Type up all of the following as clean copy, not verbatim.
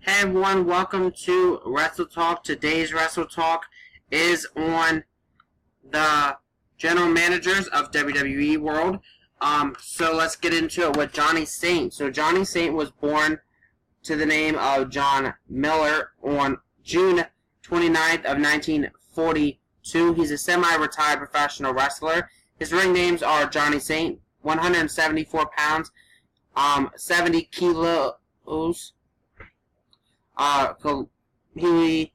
Hey everyone, welcome to Wrestle Talk. Today's Wrestle Talk is on the general managers of WWE World. So let's get into it with Johnny Saint. So Johnny Saint was born to the name of John Miller on June 29th of 1942. He's a semi-retired professional wrestler. His ring names are Johnny Saint, 174 pounds, 70 kilos. He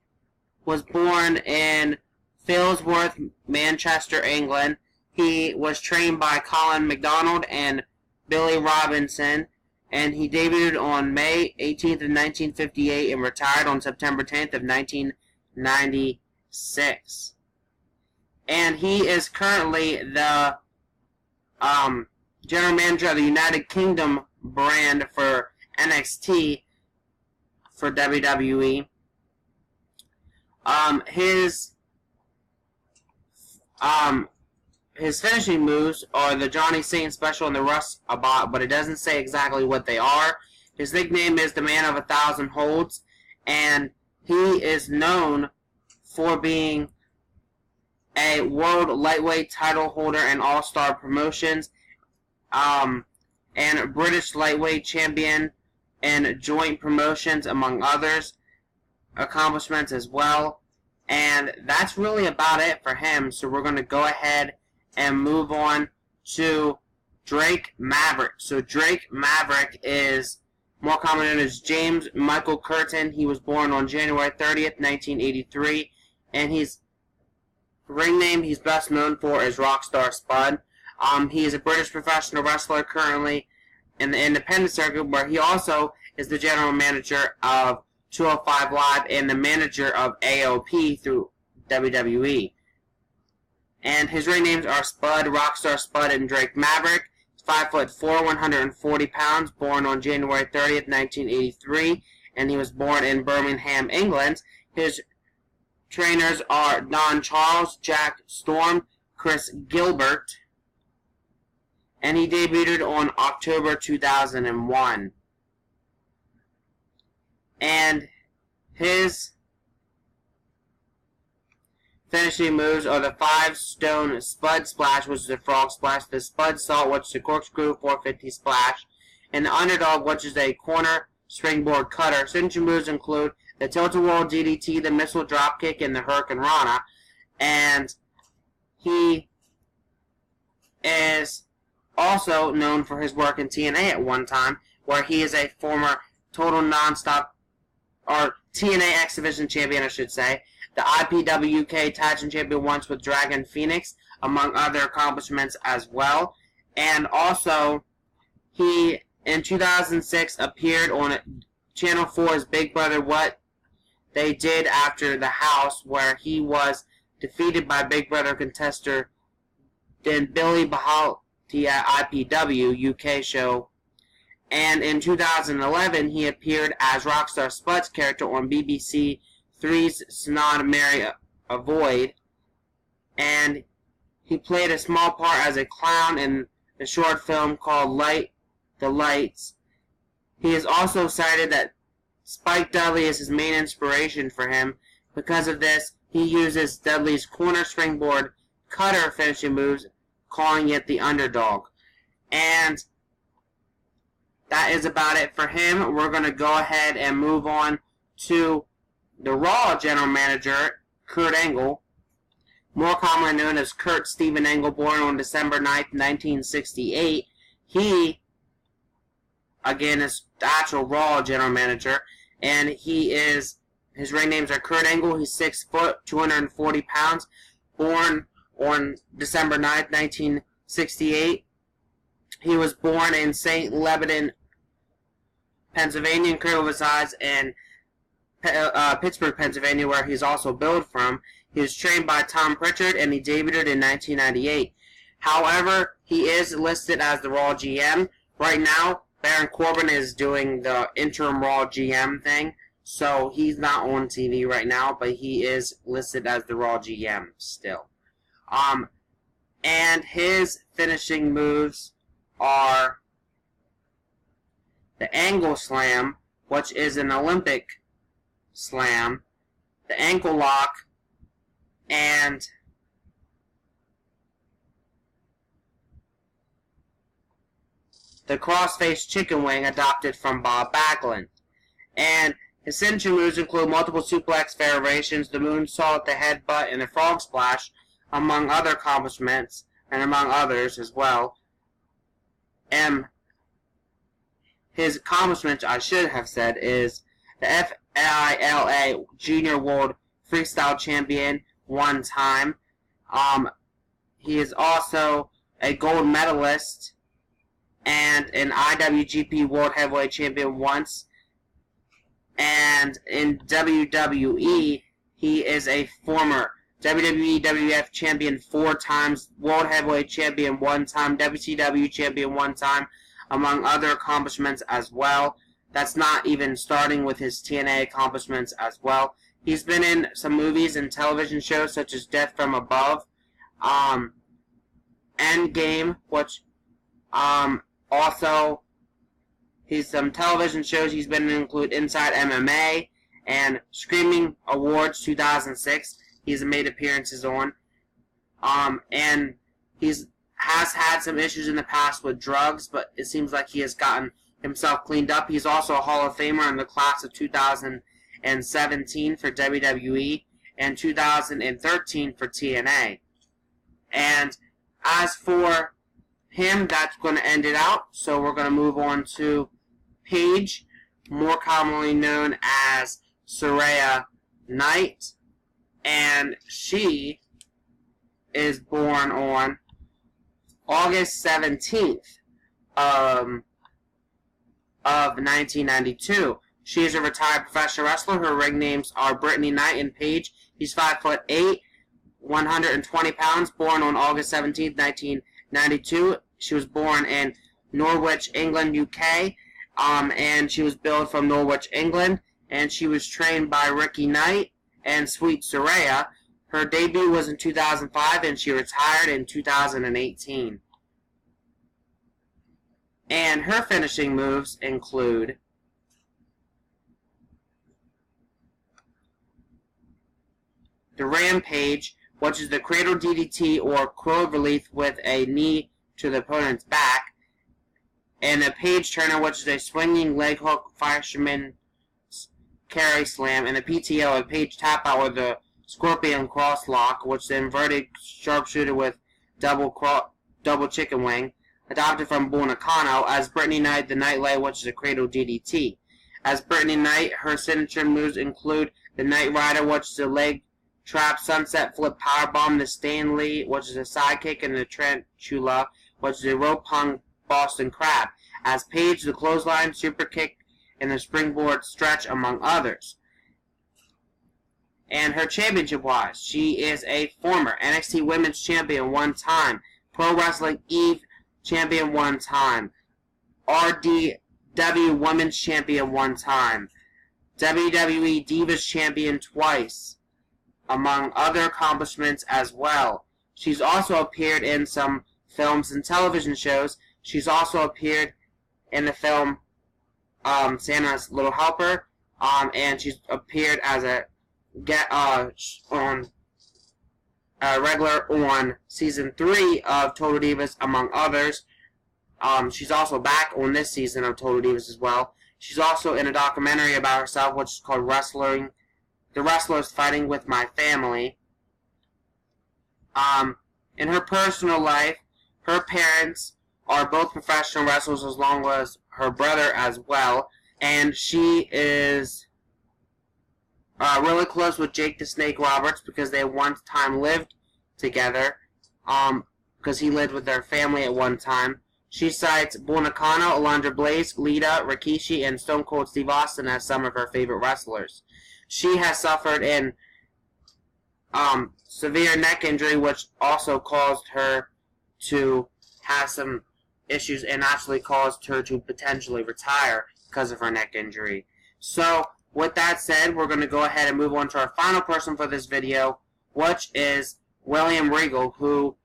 was born in Failsworth, Manchester, England. He was trained by Colin McDonald and Billy Robinson, and he debuted on May 18th of 1958 and retired on September 10th of 1996. And he is currently the general manager of the United Kingdom brand for NXT for WWE. His finishing moves are the Johnny Saint Special and the Russ Abot, but it doesn't say exactly what they are. His nickname is the Man of 1,000 Holds, and he is known for being a World Lightweight title holder in All-Star Promotions, and British Lightweight Champion and joint promotions, among others accomplishments as well. And that's really about it for him. So we're going to go ahead and move on to Drake Maverick. So Drake Maverick is more commonly known as James Michael Curtin. He was born on January 30th, 1983. And his ring name he's best known for is Rockstar Spud. He is a British professional wrestler currently in the independent circuit, where he also is the general manager of 205 Live and the manager of AOP through WWE. And his ring names are Spud, Rockstar Spud, and Drake Maverick. He's 5'4", 140 pounds, born on January 30th, 1983, and he was born in Birmingham, England. His trainers are Don Charles, Jack Storm, Chris Gilbert, and he debuted on October 2001. And his finishing moves are the 5-stone Spud Splash, which is a frog splash, the Spud Salt, which is a corkscrew 450 splash, and the Underdog, which is a corner springboard cutter. Signature moves include the Tilt-A-Whirl DDT, the Missile Dropkick, and the Hurricane Rana. And he is also known for his work in TNA at one time, where he is a former Total Nonstop, or TNA X Division champion, I should say, the IPW UK Tag Team champion once with Dragon Phoenix, among other accomplishments as well. And also, he, in 2006, appeared on Channel 4's Big Brother What They Did After the House, where he was defeated by Big Brother contestant Billy Bahal at IPW UK show. And in 2011, he appeared as Rockstar Spud's character on BBC Three's Snod Mary Avoid, and he played a small part as a clown in the short film called Light the Lights. He is also cited that Spike Dudley is his main inspiration for him. Because of this, he uses Dudley's corner springboard cutter finishing moves, calling it the Underdog. And that is about it for him. We're going to go ahead and move on to the Raw general manager, Kurt Angle, more commonly known as Kurt Steven Angle, born on December 9th, 1968. He, again, is the actual Raw general manager, and his ring names are Kurt Angle. He's 6 foot, 240 pounds, born on December 9th, 1968. He was born in St. Lebanon, Pennsylvania, and currently resides in Pittsburgh, Pennsylvania, where he's also billed from. He was trained by Tom Pritchard, and he debuted in 1998. However, he is listed as the Raw GM. Right now, Baron Corbin is doing the interim Raw GM thing, so he's not on TV right now, but he is listed as the Raw GM still. And his finishing moves are the Angle Slam, which is an Olympic slam, the ankle lock, and the crossface chicken wing adopted from Bob Backlund. And his signature moves include multiple suplex variations, the moonsault, the headbutt, and the frog splash, among other accomplishments, and among others as well. And his accomplishment, I should have said, is the FILA Junior World Freestyle Champion one time. He is also a gold medalist and an IWGP World Heavyweight Champion once. And in WWE, he is a former WWE WWF Champion 4 times, World Heavyweight Champion 1 time, WCW Champion 1 time, among other accomplishments as well. That's not even starting with his TNA accomplishments as well. He's been in some movies and television shows such as Death from Above, Endgame, which also he's some television shows he's been in include Inside MMA and Screaming Awards 2006. He's made appearances on, and he's has had some issues in the past with drugs, but it seems like he has gotten himself cleaned up. He's also a Hall of Famer in the class of 2017 for WWE and 2013 for TNA. And as for him, that's going to end it out. So we're going to move on to Paige, more commonly known as Saraya Knight. And she is born on August 17th of 1992. She is a retired professional wrestler. Her ring names are Brittany Knight and Paige. She's 5'8", 120 pounds, born on August 17th, 1992. She was born in Norwich, England, UK, and she was billed from Norwich, England, and she was trained by Ricky Knight and Sweet Saraya. Her debut was in 2005, and she retired in 2018. And her finishing moves include the Rampage, which is the cradle DDT or clove relief with a knee to the opponent's back, and a Page Turner, which is a swinging leg hook fisherman carry slam, and a PTO, a Page tap out with a Scorpion cross lock, which is an inverted sharpshooter with double chicken wing, adopted from Bull Nakano. As Brittany Knight, the Nightlight, which is a cradle DDT. As Brittany Knight, her signature moves include the Knight Rider, which is a leg trap sunset flip powerbomb, the Stanley, which is a sidekick, and the Tarantula, which is a rope hung Boston Crab. As Paige, the clothesline, super kick, and the springboard stretch, among others. And her championship-wise, she is a former NXT Women's Champion one time, Pro Wrestling Eve Champion one time, RDW Women's Champion one time, WWE Divas Champion twice, among other accomplishments as well. She's also appeared in some films and television shows. She's also appeared in the film Santa's Little Helper, and she's appeared as a regular on season 3 of Total Divas, among others. She's also back on this season of Total Divas as well. She's also in a documentary about herself, which is called The Wrestlers Fighting with My Family. In her personal life, her parents are both professional wrestlers, as long as her brother as well, and she is really close with Jake the Snake Roberts because they one time lived together, because he lived with their family at one time. She cites Bull Nakano, Alundra Blaze, Lita, Rikishi, and Stone Cold Steve Austin as some of her favorite wrestlers. She has suffered in severe neck injury, which also caused her to have some issues and actually caused her to potentially retire because of her neck injury. So, with that said, we're going to go ahead and move on to our final person for this video, which is William Regal, who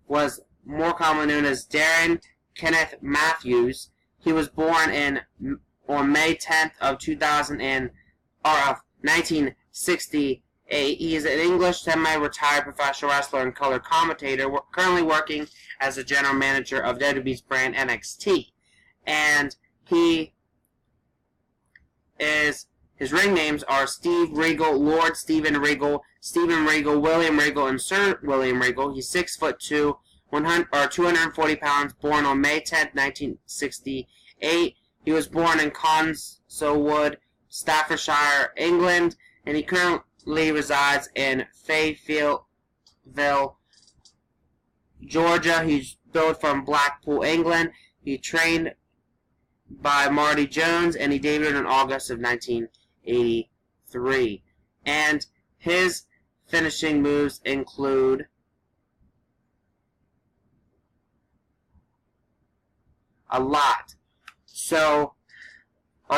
was more commonly known as Darren Kenneth Matthews. He was born on May 10th of 1968. He is an English semi-retired professional wrestler and color commentator, currently working as a general manager of WWE's brand NXT. And his ring names are Steve Regal, Lord Steven Regal, Stephen Regal, William Regal, and Sir William Regal. He's 6'2", 240 pounds, born on May 10th, 1968. He was born in Consulwood, Staffordshire, England, and he currently resides in Fayetteville, Georgia. He's billed from Blackpool, England. He trained by Marty Jones, and he debuted in August of 1983. And his finishing moves include a lot. So,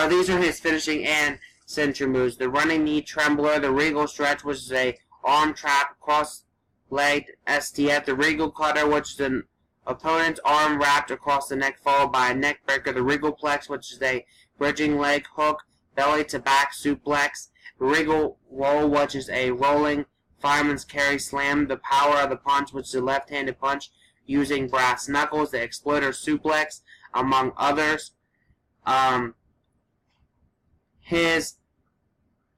these are his finishing and signature moves. The running knee trembler, the regal stretch, which is a arm trap, cross-legged STF, the regal cutter, which is an opponent's arm wrapped across the neck, followed by a neck breaker, the regal plex, which is a bridging leg hook, belly to back suplex, the regal roll, which is a rolling fireman's carry slam, the power of the punch, which is a left-handed punch using brass knuckles, the exploder suplex, among others. His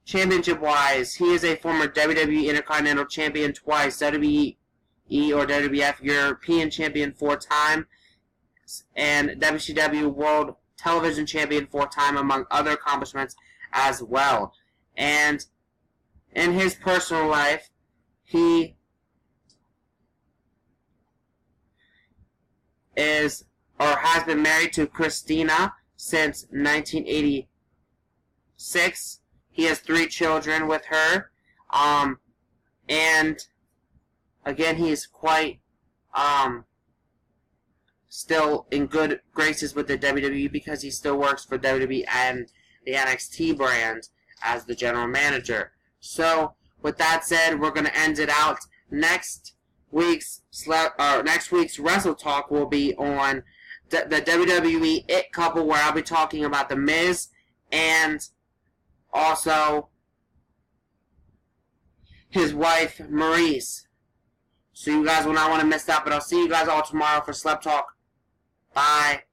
championship-wise, he is a former WWE Intercontinental Champion twice, WWE or WWF European Champion 4 times, and WCW World Television Champion 4 times, among other accomplishments as well. And in his personal life, he is or has been married to Christina since 1986. He has 3 children with her, and again, he is quite still in good graces with the WWE because he still works for WWE and the NXT brand as the general manager. So, with that said, we're going to end it out. Next week's Wrestle Talk will be on the WWE It Couple, where I'll be talking about The Miz and also his wife, Maryse. So you guys will not want to miss that, but I'll see you guys all tomorrow for Slep Talk. Bye.